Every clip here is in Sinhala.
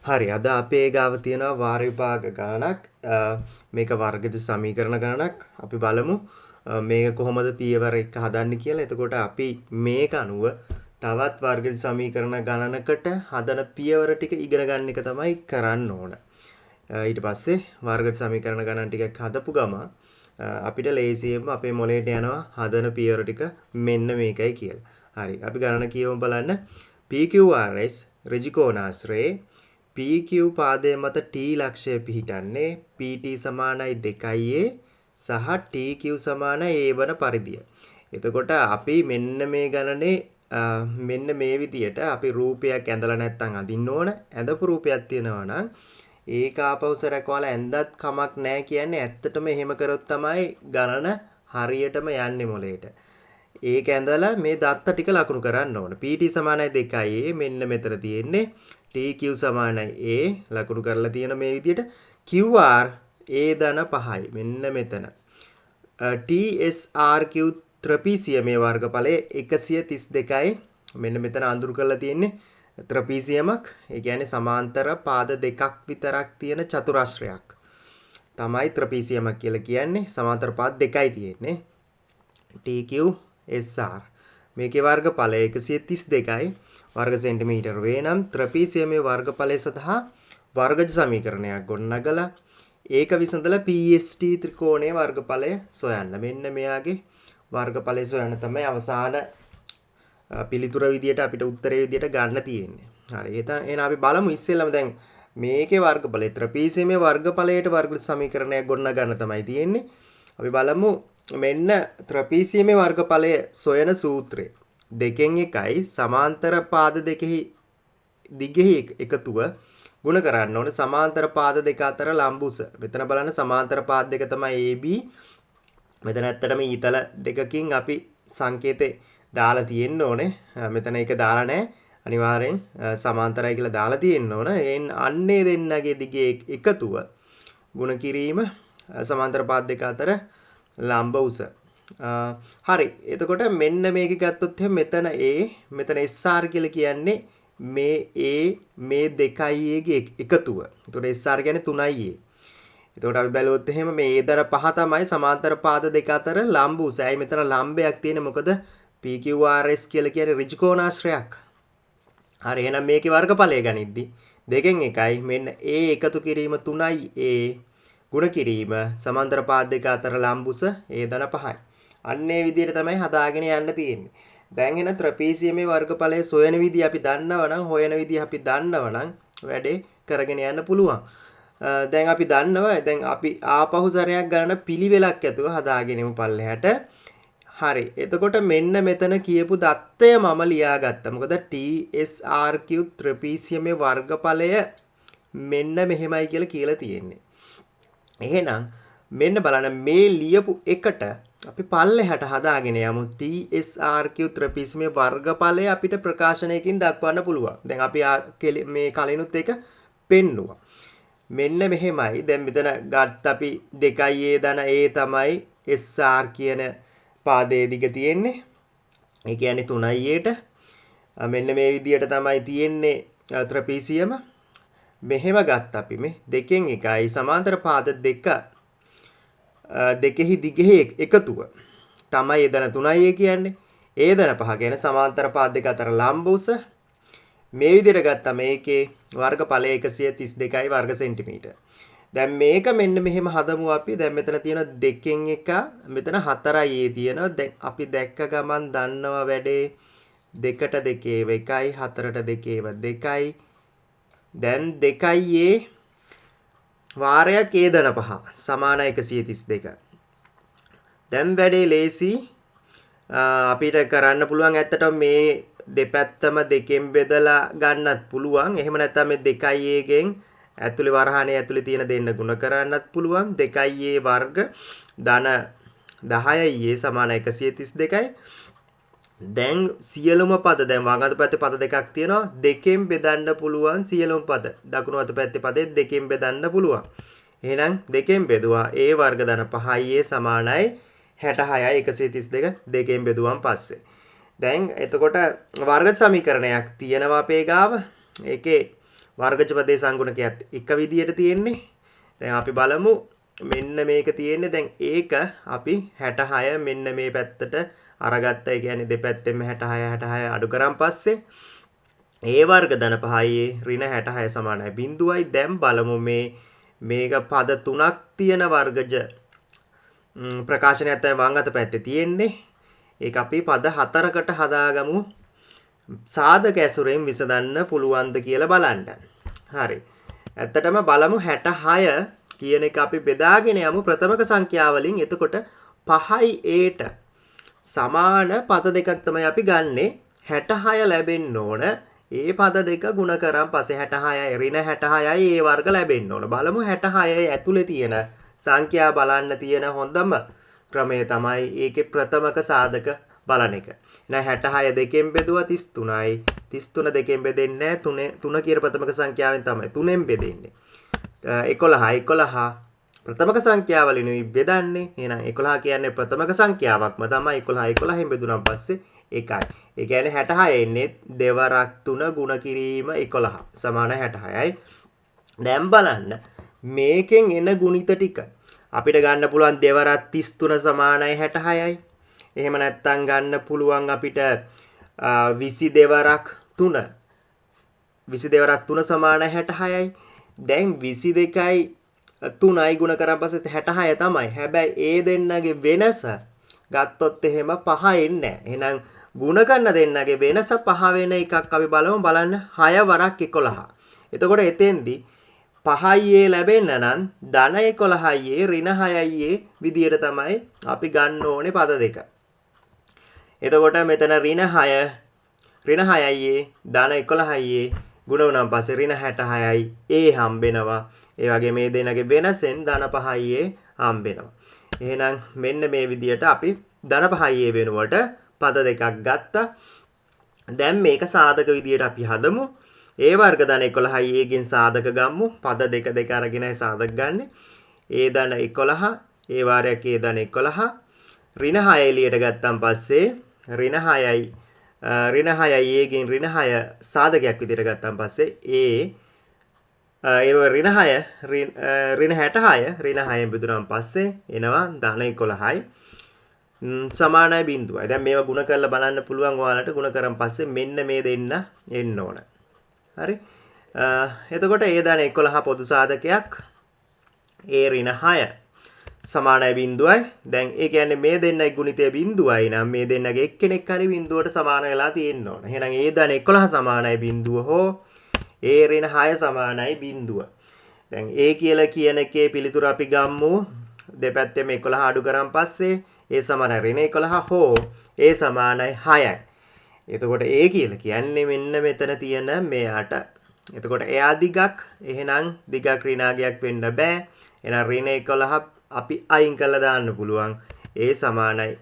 හරි අද අපේ ගාව තියෙනවා වාර විභාග ගණනක් මේක වර්ගිත සමීකරණ ගණනක් අපි බලමු මේක කොහොමද පියවර එක හදන්නේ කියලා. එතකොට අපි මේක අනුව තවත් වර්ගිත සමීකරණ ගණනකට හදන පියවර ටික ඉගෙන ගන්න එක තමයි කරන්න ඕන. ඊට පස්සේ වර්ගිත සමීකරණ ගණන් ටිකක් හදපු ගමන් අපිට ලේසියෙන්ම අපේ මොලේට යනවා හදන පියවර ටික මෙන්න මේකයි කියලා. හරි අපි ගණන කියවමු බලන්න. PQRS ඍජු කෝණාශ්‍රයේ PQ පාදයේ මත T ලක්ෂය පිහිටන්නේ PT සමානයි 2a සහ TQ සමානයි a වන පරිදිය. එතකොට අපි මෙන්න මේ ගණනේ මෙන්න මේ විදියට අපි රූපයක් ඇඳලා නැත්නම් අඳින්න ඕන. ඇඳපු රූපයක් තියෙනවා නම් ඒක ආපහු සරකවලා ඇඳත් කමක් නැහැ කියන්නේ ඇත්තටම එහෙම කරොත් තමයි ගණන හරියටම යන්නේ මොලේට. ඒක ඇඳලා මේ දත්ත ටික ලකුණු කරන්න ඕන. PT සමානයි 2a මෙන්න මෙතන තියෙන්නේ. TQ සමානයි a ලකුණු කරලා තියෙන මේ විදියට. QR a ධන 5යි මෙන්න මෙතන. TSRQ ත්‍රපීසියමේ වර්ගඵලය 132යි මෙන්න මෙතන අඳුරු කරලා තියෙන්නේ ත්‍රපීසියමක්. ඒ කියන්නේ සමාන්තර පාද දෙකක් විතරක් තියෙන චතුරස්‍රයක් තමයි ත්‍රපීසියමක් කියලා කියන්නේ. සමාන්තර පාද දෙකයි තියෙන්නේ. TQ SR මේකේ වර්ගඵලය 132යි වර්ග සෙන්ටිමීටර වේ නම් ත්‍රපීසියමේ වර්ගඵලය සඳහා වර්ගජ සමීකරණයක් ගොඩනගලා ඒක විසඳලා PST ත්‍රිකෝණයේ වර්ගඵලය සොයන්න. මෙන්න මෙයාගේ වර්ගඵලය සොයන්න තමයි අවසාන පිළිතුර විදියට අපිට උත්තරේ විදියට ගන්න තියෙන්නේ. හරි එහෙනම් අපි බලමු ඉස්සෙල්ලම දැන් මේකේ වර්ගඵලය ත්‍රපීසියමේ වර්ගඵලයට වර්ගජ සමීකරණයක් ගොඩනගන්න තමයි තියෙන්නේ. අපි බලමු මෙන්න ත්‍රපීසියමේ වර්ගඵලය සොයන සූත්‍රය. දෙකෙන් එකයි සමාන්තර පාද දෙකෙහි දිගෙහි එකතුව ගුණ කරන්න ඕනේ සමාන්තර පාද දෙක අතර ලම්බ උස. මෙතන බලන්න සමාන්තර පාද දෙක තමයි AB. මෙතන ඇත්තටම ඊතල දෙකකින් අපි සංකේතේ දාලා තියෙන්න ඕනේ. මෙතන ඒක දාලා නැහැ. අනිවාර්යෙන් සමාන්තරයි කියලා දාලා තියෙන්න ඕන. එන් අන්නේ දෙන්නගේ දිගේ එකතුව ගුණ කිරීම සමාන්තර පාද දෙක අතර ලම්බ උස. හරි එතකොට මෙන්න මේක ගත්තොත් එහෙනම් මෙතන A මෙතන SR කියලා කියන්නේ මේ A මේ 2A ගේ එකතුව. එතකොට SR කියන්නේ 3A. එතකොට අපි බැලුවොත් එහෙම මේ A දර 5 තමයි සමාන්තර පාද දෙක අතර ලම්බ උස. ඇයි මෙතන ලම්බයක් තියෙන්නේ මොකද PQRS කියලා කියන්නේ ඍජු කෝණාශ්‍රයක්. හරි එහෙනම් මේකේ වර්ගඵලය ගනිද්දි දෙකෙන් එකයි මෙන්න A එකතු කිරීම 3A ගුණ කිරීම සමාන්තර පාද දෙක අතර ලම්බ උස A දන 5යි. අන්නේ විදිහට තමයි හදාගෙන යන්න තියෙන්නේ. දැන් එන ත්‍රපීසියමේ වර්ගඵලය සොයන විදිහ අපි දන්නවනම් හොයන විදිහ අපි දන්නවනම් වැඩේ කරගෙන යන්න පුළුවන්. දැන් අපි දන්නවා දැන් අපි ආපහු සැරයක් ගන්න පිළිවෙලක් ඇතුව හදාගෙන යමු පල්ලෙහාට. හරි. එතකොට මෙන්න මෙතන කියපු දත්තය මම ලියාගත්තා. මොකද TSRQ ත්‍රපීසියමේ වර්ගඵලය මෙන්න මෙහෙමයි කියලා තියෙන්නේ. එහෙනම් මෙන්න බලන්න මේ ලියපු එකට අපි පල්ලෙහාට හදාගෙන යමු TSRQ ත්‍රපීසියමේ වර්ගඵලය අපිට ප්‍රකාශනයකින් දක්වන්න පුළුවන්. දැන් අපි මේ කලිනුත් එක පෙන්නුවා. මෙන්න මෙහෙමයි. දැන් මෙතන ගත්ත අපි 2a ධන a තමයි SR කියන පාදයේ දිග තියෙන්නේ. ඒ කියන්නේ 3ට මෙන්න මේ විදියට තමයි තියෙන්නේ ත්‍රපීසියම. මෙහෙම ගත්ත අපි මේ දෙකෙන් එකයි සමාන්තර පාද දෙකෙහි දිගෙහි එකතුව තමයි එදන 3a කියන්නේ. ඒ දන 5 කියන්නේ සමාන්තර පාද දෙක අතර ලම්බ උස. මේ විදිහට ගත්තා මේකේ වර්ගඵලය 132යි වර්ග සෙන්ටිමීටර. දැන් මේක මෙන්න මෙහෙම හදමු අපි. දැන් මෙතන තියෙන දෙකෙන් එක මෙතන 4යි a තියෙනවා. දැන් අපි දැක්ක ගමන් දන්නවා වැඩේ 2ට 2 1යි 4ට 2 2යි. දැන් 2යි a වාරයක් a ධන 5 සමාන 132. දැන් වැඩේ ලේසි. අපිට කරන්න පුළුවන් ඇත්තටම මේ දෙපැත්තම දෙකෙන් බෙදලා ගන්නත් පුළුවන්. එහෙම නැත්නම් මේ 2a ගෙන් ඇතුලේ වරහානේ ඇතුලේ තියෙන දෙන්න ගුණ කරන්නත් පුළුවන්. 2a වර්ග ධන 10a සමාන 132යි. දැන් සියලුම පද දැන් වම් අත පැත්තේ පද දෙකක් තියෙනවා. දෙකෙන් බෙදන්න පුළුවන් සියලුම පද. දකුණු අත පැත්තේ පදේ දෙකෙන් බෙදන්න පුළුවන්. එහෙනම් දෙකෙන් බෙදුවා a වර්ග ධන 5a සමානයි 66යි 132 දෙකෙන් බෙදුවාන් පස්සේ. දැන් එතකොට වර්ග සමීකරණයක් තියෙනවා අපේ ගාව. ඒකේ වර්ගජ පදේ සංගුණකයත් එක විදියට තියෙන්නේ. දැන් අපි බලමු මෙන්න මේක තියෙන්නේ. දැන් ඒක අපි 66 මෙන්න මේ පැත්තට අරගත්තා. ඒ කියන්නේ දෙපැත්තෙම 66 අඩු කරන් පස්සේ ඒ වර්ග ධන 5යි ඍණ 66 සමානයි 0යි. දැන් බලමු මේක පද 3ක් තියෙන වර්ගජ ප්‍රකාශනයක් තමයි වම් අත පැත්තේ තියෙන්නේ. ඒක අපි පද 4කට හදාගමු. සාධක ඇසුරෙන් විසඳන්න පුළුවන්ද කියලා බලන්න. හරි. ඇත්තටම බලමු 66 කියන එක අපි බෙදාගෙන යමු ප්‍රථමක සංඛ්‍යාවලින්. එතකොට 5යි aට සමාන පද දෙකක් තමයි අපි ගන්නෙ. 66 ලැබෙන්න ඕන. ඒ පද දෙක ගුණ කරන් පස්සේ 66යි ඍණ 66යි ඒ වර්ග ලැබෙන්න ඕන. බලමු 66 ඇතුලේ තියෙන සංඛ්‍යා බලන්න තියෙන හොඳම ක්‍රමය තමයි ඒකේ ප්‍රථමක සාධක බලන එක. නෑ 66 දෙකෙන් බෙදුවා 33යි. 33 දෙකෙන් බෙදෙන්නේ නැහැ. 3 කියන ප්‍රථමක සංඛ්‍යාවෙන් තමයි 3ෙන් බෙදෙන්නේ. 11 ප්‍රථමක සංඛ්‍යාවලිනුයි බෙදන්නේ. එහෙනම් 11 කියන්නේ ප්‍රථමක සංඛ්‍යාවක්ම තමයි. 11ෙන් බෙදුනන් පස්සේ 1යි. ඒ කියන්නේ 66 එන්නේ දෙවරක් 3 ගුණ කිරීම 11 සමාන 66යි. දැන් බලන්න මේකෙන් එන ගුණිත ටික අපිට ගන්න පුළුවන් දෙවරක් 33 සමානයි 66යි. එහෙම නැත්නම් ගන්න පුළුවන් අපිට 20 දෙවරක් 3 සමානයි 66යි. දැන් 22යි 3යි ගුණ කරන් පස්සේ 66 තමයි. හැබැයි ඒ දෙන්නගේ වෙනස ගත්තොත් එහෙම 5 එන්නේ නැහැ. එහෙනම් ගුණ කරන දෙන්නගේ වෙනස 5 වෙන එකක් අපි බලමු. බලන්න 6 වරක් 11. එතකොට එතෙන්දී 5යි ලැබෙන්න නම් ධන 11යි ඍණ 6යි විදියට තමයි අපි ගන්න ඕනේ පද දෙක. එතකොට මෙතන ඍණ 6යි ධන 11යි ගුණ වුණාන් පස්සේ ඍණ 66යි ඒ හම්බෙනවා. ඒ වගේ මේ දෙනගේ වෙනසෙන් ධන 5යි හම්බෙනවා. එහෙනම් මෙන්න මේ විදියට අපි ධන 5යි වෙනුවට පද දෙකක් ගත්තා. දැන් මේක සාධක විදියට අපි හදමු. ඒ වර්ග ධන 11යි ගෙන් සාධක ගම්මු. පද දෙක අරගෙනයි සාධක ගන්නෙ. ඒ ධන 11 ඒ වාරයක් ඒ ධන 11 ඍණ 6 එළියට ගත්තන් පස්සේ ඍණ 6යි ගෙන් ඍණ 6 සාධකයක් විදියට ගත්තන් පස්සේ ඒව ඍණ 66 ඍණ 6ෙන් බෙදුනන් පස්සේ එනවා ධන 11යි සමානයි 0යි. දැන් මේවා ගුණ කරලා බලන්න පුළුවන් ඔයාලට. ගුණ කරන් පස්සේ මෙන්න මේ දෙන්න එන්න ඕන. හරි. එතකොට ඒ ධන 11 පොදු සාධකයක් ඒ ඍණ 6 සමානයි 0යි. දැන් ඒ කියන්නේ මේ දෙන්නයි ගුණිතය 0යි නම් මේ දෙන්නගේ එක්කෙනෙක් හරි 0ට සමාන වෙලා තියෙන්න ඕන. එහෙනම් ඒ ධන 11 සමානයි 0 හෝ ඒ ඍණ 6 සමානයි 0. දැන් ඒ කියලා කියන එකේ පිළිතුර අපි ගම්මු. දෙපැත්තෙම 11 අඩු කරන් පස්සේ ඒ සමානයි ඍණ 11 හෝ ඒ සමානයි 6යි. එතකොට ඒ කියලා කියන්නේ මෙන්න මෙතන තියෙන මෙයාට. එතකොට එයා දිගක්. එහෙනම් දිගක් ඍණාගයක් වෙන්න බෑ. එහෙනම් ඍණ 11 අපි අයින් කරලා දාන්න පුළුවන්. ඒ සමානයි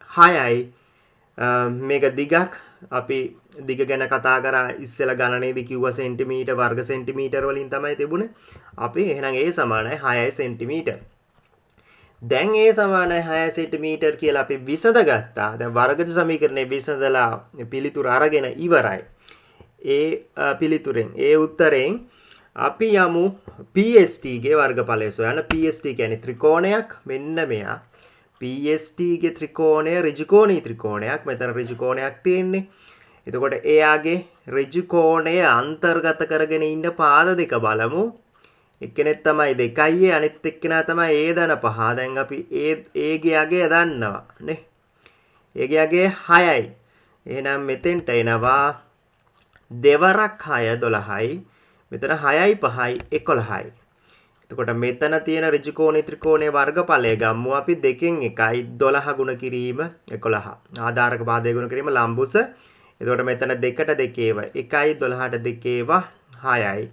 6යි. මේක දිගක්. අපි දිග ගැන කතා කරා ඉස්සෙල්ලා ගණනේදී කිව්වා සෙන්ටිමීටර් වර්ග සෙන්ටිමීටර් වලින් තමයි තිබුණේ. අපි එහෙනම් ඒ සමානයි 6 සෙන්ටිමීටර්. දැන් ඒ සමානයි 6 සෙන්ටිමීටර් කියලා අපි විසඳගත්තා. දැන් වර්ගජ සමීකරණේ විසඳලා පිළිතුර අරගෙන ඉවරයි. ඒ පිළිතුරෙන් ඒ උත්තරෙන් අපි යමු PST ගේ වර්ගඵලය සොයන්න. PST කියන්නේ ත්‍රිකෝණයක්. මෙන්න මෙයා. PST ගේ ත්‍රිකෝණය ඍජුකෝණී ත්‍රිකෝණයක්. මෙතන ඍජුකෝණයක් තියෙන්නේ. එතකොට එයාගේ ඍජුකෝණය අන්තර්ගත කරගෙන ඉන්න පාද දෙක බලමු. එක්කෙනෙක් තමයි 2යි අනිත් එක්කෙනා තමයි ඒ ධන 5. දැන් අපි ඒගේ අගය දන්නවා නේ. ඒගේ අගය 6යි. එහෙනම් මෙතෙන්ට එනවා දෙවරක් 6 12යි. මෙතන 6යි 5යි 11යි. එතකොට මෙතන තියෙන ඍජුකෝණී ත්‍රිකෝණයේ වර්ගඵලය ගම්මු අපි 2න් 1යි 12 ගුණ කිරීම 11. ආධාරක පාදයේ ගුණ කිරීම ලම්බුස. එතකොට මෙතන 2ට 2 ඒවා 1යි 12ට 2 ඒවා 6යි.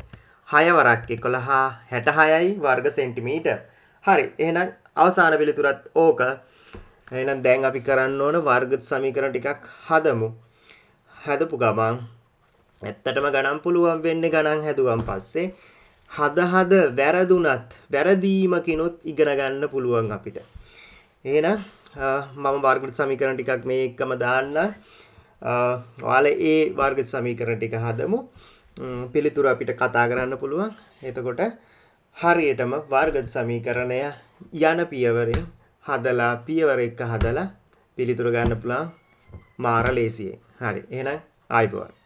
6 වරක් 11 66යි වර්ග සෙන්ටිමීටර්. හරි. එහෙනම් අවසාන පිළිතුරත් ඕක. එහෙනම් දැන් අපි කරන්න ඕන වර්ග සමීකරණ ටිකක් හදමු. හදපු ගමන් ඇත්තටම ගණන් පුළුවන් වෙන්නේ ගණන් හැදුවන් පස්සේ හද වැරදුනත් වැරදීමකිනුත් ඉගෙන ගන්න පුළුවන් අපිට. එහෙනම් මම වර්ග සමීකරණ ටිකක් මේ එකම දාන්න. ඔයාලා ඒ වර්ග සමීකරණ ටික හදමු. පිළිතුර අපිට කතා කරන්න පුළුවන්. එතකොට හරියටම වර්ග සමීකරණය යන පියවරෙන් හදලා පියවර එක හදලා පිළිතුර ගන්න පුළුවන් මාර ලේසියෙන්. හරි. එහෙනම් ආයිබෝවන්.